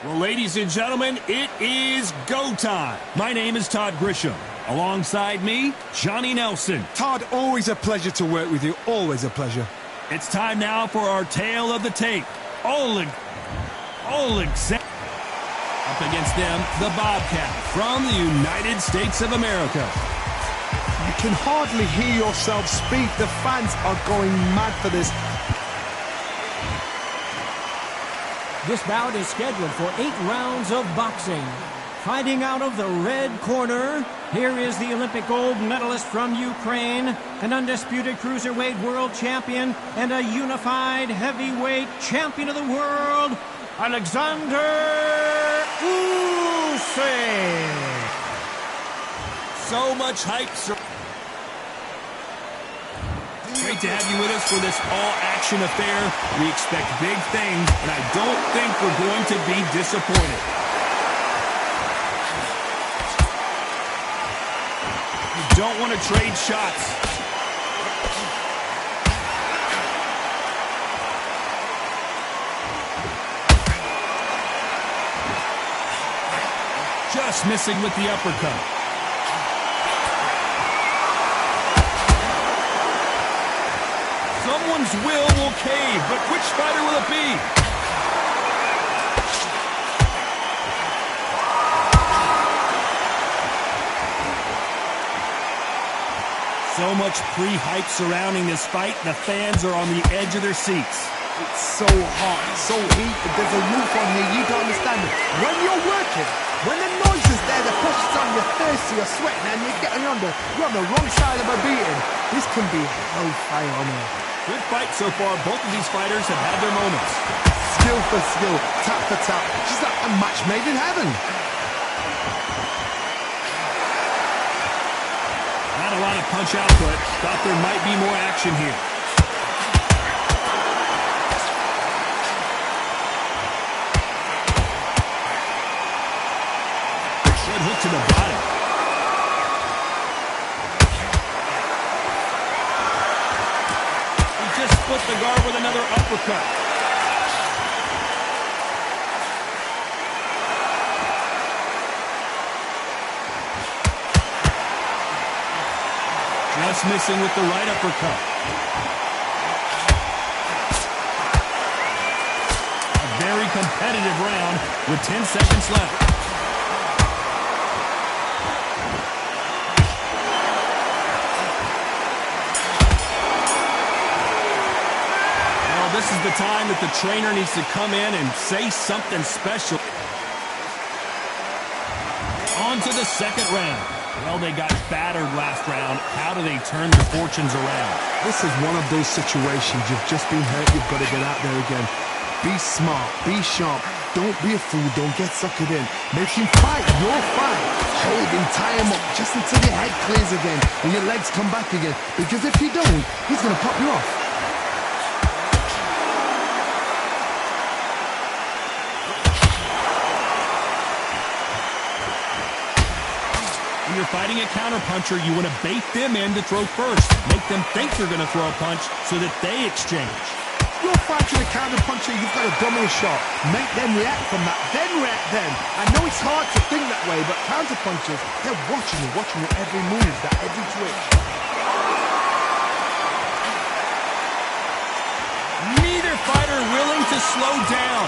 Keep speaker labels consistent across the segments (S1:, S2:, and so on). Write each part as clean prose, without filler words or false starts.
S1: Well, ladies and gentlemen, it is go time. My name is Todd Grisham. Alongside me, Johnny Nelson.
S2: Todd, always a pleasure to work with you. Always a pleasure.
S1: It's time now for our tale of the tape. Oleg up against them, the Bobcat from the United States of America.
S2: You can hardly hear yourself speak. The fans are going mad for this.
S3: This bout is scheduled for 8 rounds of boxing. Fighting out of the red corner, here is the Olympic gold medalist from Ukraine, an undisputed cruiserweight world champion, and a unified heavyweight champion of the world, Alexander Usyk.
S1: So much hype, sir. Great to have you with us for this all-action affair. We expect big things, and I don't think we're going to be disappointed. You don't want to trade shots. Just missing with the uppercut. Someone's will cave, but which fighter will it be? So much pre-hype surrounding this fight, the fans are on the edge of their seats.
S2: It's so hot, it's so heat, but there's a roof on here, you don't understand it. When you're working, when the noise is there, the pressure's on, you're thirsty, you're sweating, and you're on the wrong side of a beating. This can be hellfire on here.
S1: Good fight so far. Both of these fighters have had their moments.
S2: Skill for skill, tap for tap. Just like a match made in heaven.
S1: Not a lot of punch output. Thought there might be more action here. Good hook to the body. Split the guard with another uppercut. Just missing with the right uppercut. A very competitive round with 10 seconds left. This is the time that the trainer needs to come in and say something special. On to the second round. Well, they got battered last round. How do they turn their fortunes around?
S2: This is one of those situations. You've just been hurt. You've got to get out there again. Be smart. Be sharp. Don't be a fool. Don't get suckered in. Make him fight your fight. Hold him, tie him up just until your head clears again and your legs come back again. Because if you don't, he's going to pop you off.
S1: When you're fighting a counterpuncher, you want to bait them in to throw first. Make them think you're going to throw a punch so that they exchange.
S2: You're fighting a counterpuncher, you've got to dummy a shot. Make them react from that, then react then. I know it's hard to think that way, but counterpunchers, they're watching your every move, that every twitch.
S1: Neither fighter willing to slow down.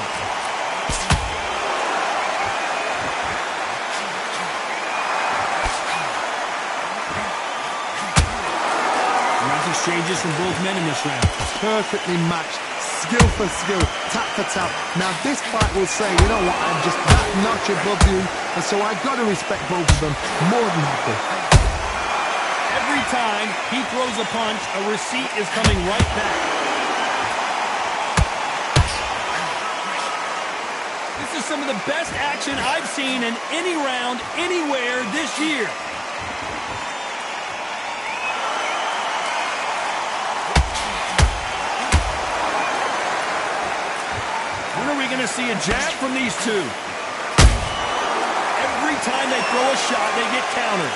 S1: Exchanges from both men in this round.
S2: Perfectly matched, skill for skill, tap for tap. Now this fight will say, you know what, I'm just that notch above you, and so I've got to respect both of them more than happy.
S1: Every time he throws a punch, a receipt is coming right back. This is some of the best action I've seen in any round, anywhere this year. When are we going to see a jab from these two? Every time they throw a shot, they get countered.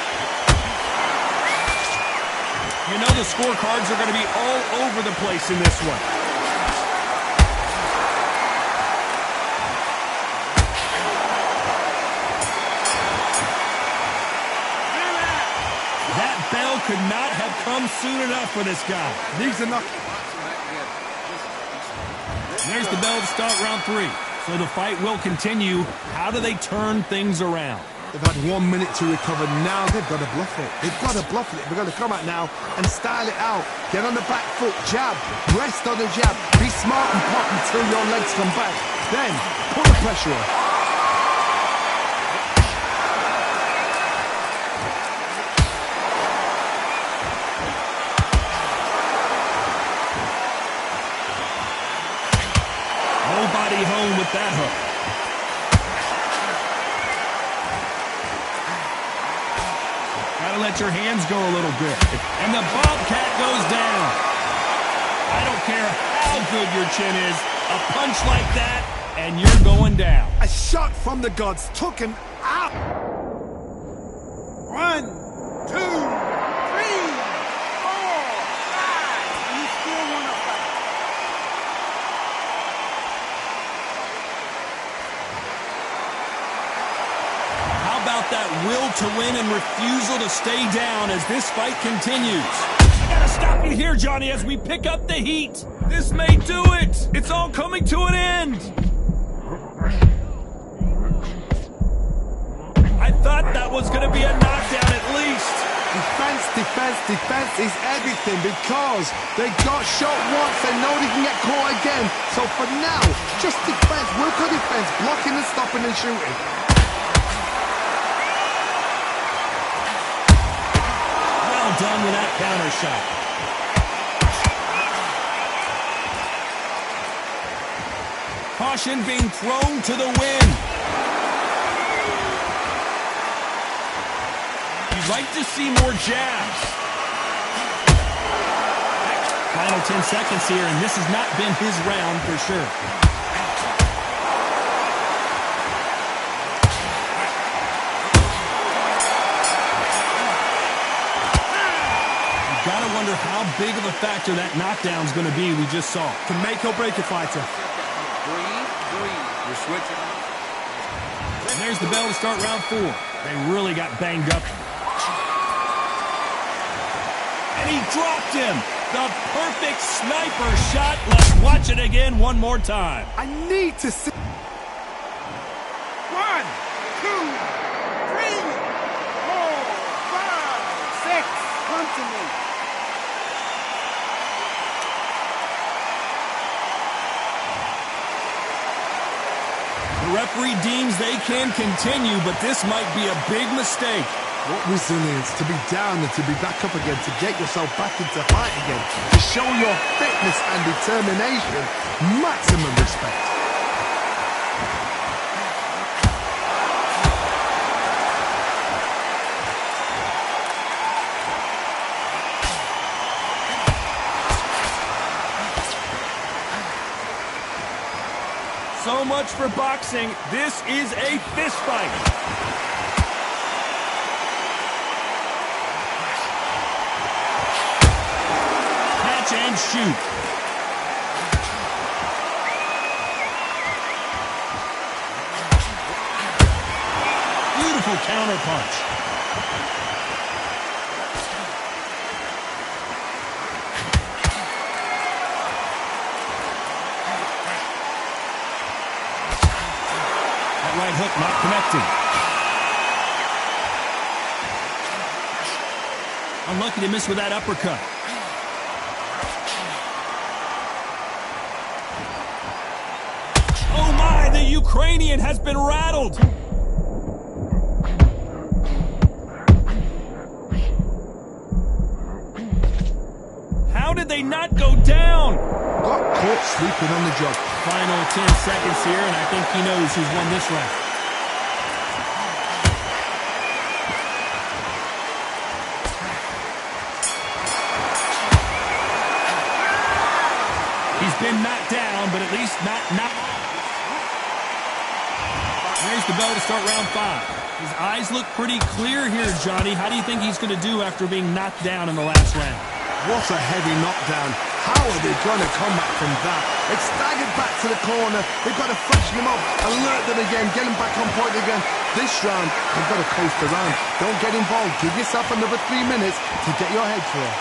S1: You know the scorecards are going to be all over the place in this one. come soon enough for this guy.
S2: These are not...
S1: There's the bell to start round 3. So the fight will continue. How do they turn things around?
S2: They've had 1 minute to recover. Now they've got to bluff it. They've got to bluff it. They've got to come out now and style it out. Get on the back foot, jab, rest on the jab. Be smart and pop until your legs come back. Then put the pressure on.
S1: Nobody home with that hook. Gotta let your hands go a little bit. And the Bobcat goes down. I don't care how good your chin is. A punch like that, and you're going down.
S2: A shot from the gods took him out. 1, 2, 3, 4, 5. You still want to fight.
S1: How about that will to win and refusal to stay down as this fight continues? I gotta stop you here, Johnny, as we pick up the heat. This may do it. It's all coming to an end. I thought that was gonna be a knockdown at least.
S2: Defense, defense, defense is everything because they got shot once. They know they can get caught again. So for now, just defense, work on defense, blocking and stopping and shooting.
S1: Well done with that counter shot. Caution being thrown to the wind. You'd like to see more jabs. Final 10 seconds here, and this has not been his round for sure. You gotta wonder how big of a factor that knockdown's gonna be we just saw.
S2: Can make or break a fighter.
S4: Breathe. You're switching.
S1: And there's the bell to start round 4. They really got banged up. And he dropped him. The perfect sniper shot. Let's watch it again one more time.
S2: I need to see. 1, 2, 3, 4, 5, 6. Come to me.
S1: The referee deems they can continue, but this might be a big mistake.
S2: What resilience to be down and to be back up again, to get yourself back into fight again, to show your fitness and determination. Maximum respect.
S1: So much for boxing. This is a fist fight. Catch and shoot. Beautiful counter punch. Right hook not connecting. Unlucky to miss with that uppercut. Oh my, the Ukrainian has been rattled. How did they not go down?
S2: Got caught sleeping on the job.
S1: Final 10 seconds here, and I think he knows who's won this round. He's been knocked down, but at least not knocked. There's the bell to start round 5. His eyes look pretty clear here, Johnny. How do you think he's going to do after being knocked down in the last round?
S2: What a heavy knockdown. How are they going to come back from that? They've staggered back to the corner. They've got to freshen them up, alert them again, get them back on point again. This round, they've got to coast around. Don't get involved. Give yourself another 3 minutes to get your head clear.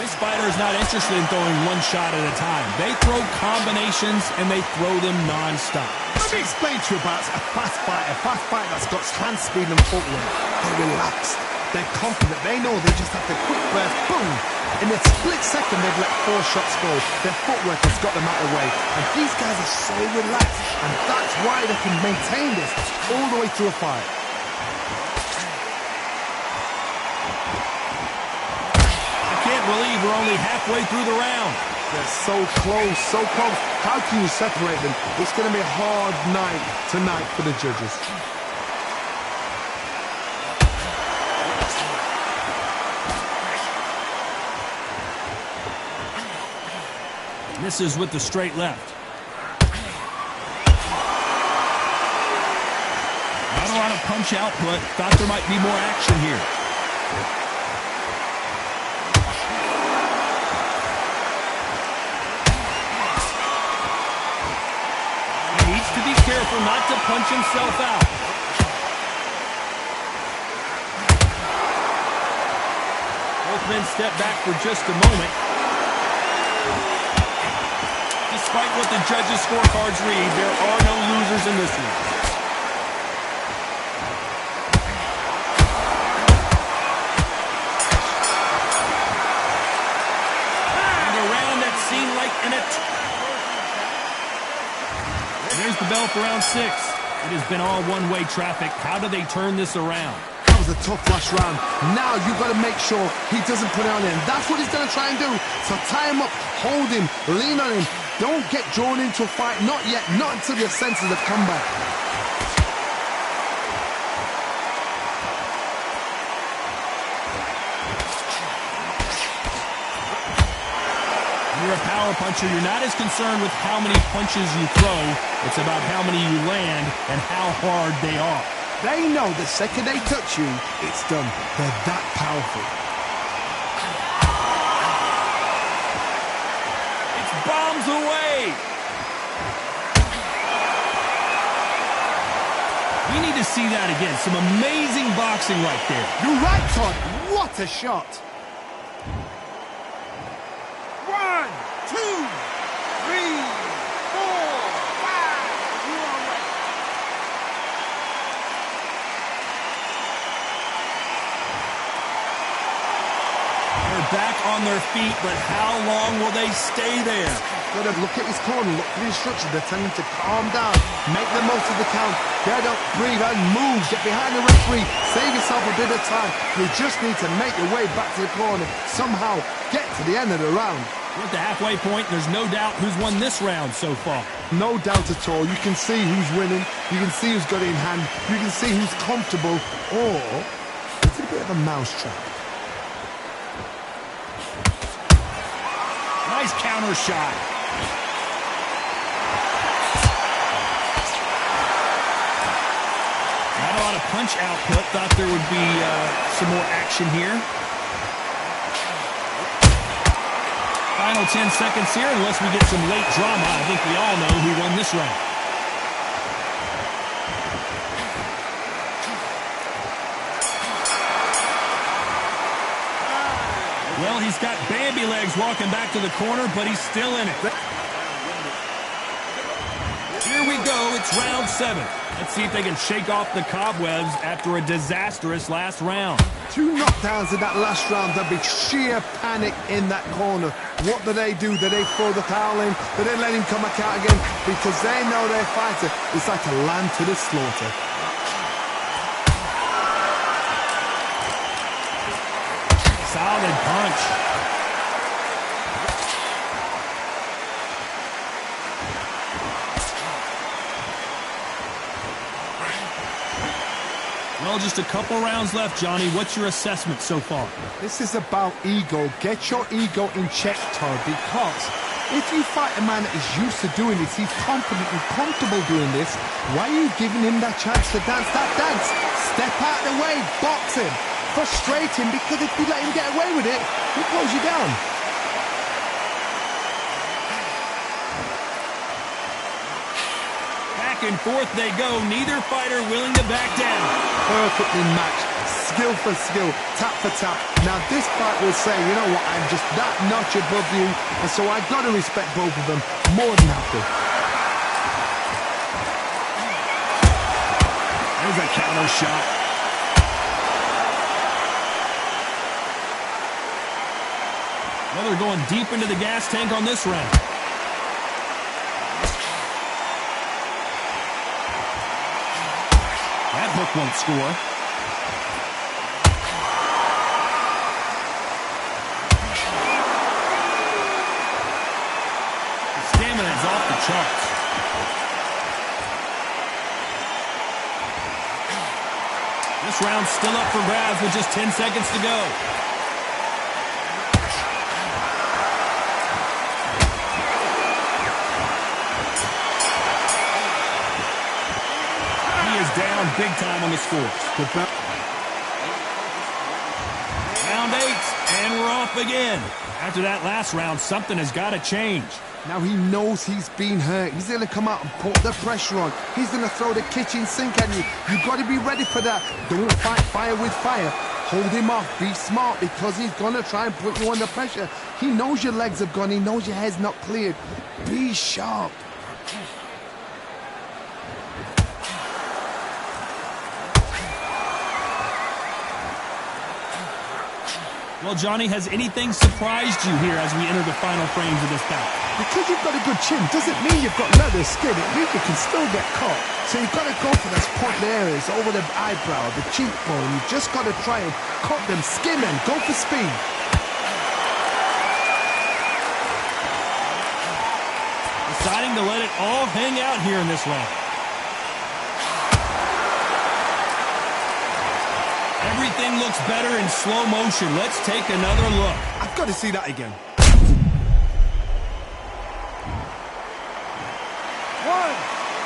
S1: This fighter is not interested in throwing one shot at a time. They throw combinations, and they throw them non-stop.
S2: Let me explain to you about a fast fighter that's got hand speed and footwork. They're relaxed. They're confident. They know they just have to quick burst, boom. In a split second, they've let 4 shots go. Their footwork has got them out of the way. And these guys are so relaxed. And that's why they can maintain this all the way through a fight.
S1: I can't believe we're only halfway through the round.
S2: They're so close, so close. How can you separate them? It's going to be a hard night tonight for the judges.
S1: Misses with the straight left. Not a lot of punch output. Thought there might be more action here. He needs to be careful not to punch himself out. Both men step back for just a moment. Despite what the judges' scorecards read, there are no losers in this one. And a round that seemed like There's the bell for round 6. It has been all one-way traffic. How do they turn this around?
S2: That was a tough last round. Now you've got to make sure he doesn't put it on him. That's what he's going to try and do. So tie him up, hold him, lean on him. Don't get drawn into a fight. Not yet. Not until your senses have come back.
S1: You're a power puncher. You're not as concerned with how many punches you throw. It's about how many you land and how hard they are.
S2: They know the second they touch you, it's done. They're that powerful.
S1: Bombs away. We need to see that again. Some amazing boxing right there.
S2: You're right, Todd. What a shot.
S4: 1, 2, 3, 4, 5. You are ready.
S1: They're back on their feet, but how long will they stay there?
S2: Got to look at his corner, look at the instructions. They're telling him to calm down, make the most of the count, get up, breathe and move, get behind the referee, save yourself a bit of time. You just need to make your way back to the corner, somehow get to the end of the round.
S1: We're at the halfway point. There's no doubt who's won this round so far.
S2: No doubt at all. You can see who's winning, you can see who's got it in hand, you can see who's comfortable, or it's a bit of a mousetrap.
S1: Nice counter shot. Not a lot of punch output. Thought there would be some more action here. Final 10 seconds here. Unless we get some late drama, I think we all know who won this round. Well, he's got Bambi legs walking back to the corner, but he's still in it. Here we go. It's round 7. Let's see if they can shake off the cobwebs after a disastrous last round.
S2: 2 knockdowns in that last round. There'll be sheer panic in that corner. What do? Do they throw the towel in? Do they let him come back out again? Because they know their fighter is like a lamb to the slaughter.
S1: Solid punch. Well, just a couple rounds left, Johnny. What's your assessment so far?
S2: This is about ego. Get your ego in check, Todd, because if you fight a man that is used to doing this, he's confident and comfortable doing this, why are you giving him that chance to dance that dance? Step out of the way, box him, frustrate him, because if you let him get away with it, he'll close you down. Back
S1: and forth they go, neither fighter willing to back down.
S2: Perfectly matched. skill for skill, tap for tap. Now this fight will say, you know what, I'm just that notch above you, and so I gotta respect both of them more than happy.
S1: There's a counter shot. Well, they're going deep into the gas tank on this round. That hook won't score. The stamina is off the charts. This round's still up for grabs with just 10 seconds to go. Down big time on the scores. Round 8, and we're off again. After that last round, something has got to change.
S2: Now he knows he's been hurt. He's going to come out and put the pressure on. He's going to throw the kitchen sink at you. You've got to be ready for that. Don't fight fire with fire. Hold him off. Be smart, because he's going to try and put you under pressure. He knows your legs have gone. He knows your head's not cleared. Be sharp.
S1: Well, Johnny, has anything surprised you here as we enter the final frames of this bout?
S2: Because you've got a good chin doesn't mean you've got leather skin. It means you can still get caught. So you've got to go for those point areas over the eyebrow, the cheekbone. You've just got to try and cut them, skim and go for speed.
S1: Deciding to let it all hang out here in this round. Everything looks better in slow motion. Let's take another look.
S2: I've got to see that again.
S4: 1,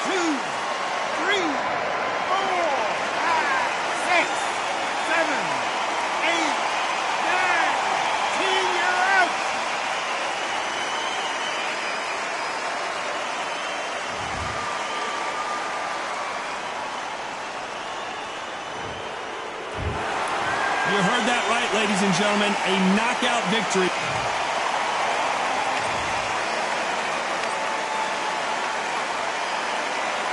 S4: 2, 3, 4, 5, 6, 7, 8, 9, 10, you're out.
S1: You heard that right, ladies and gentlemen. A knockout victory.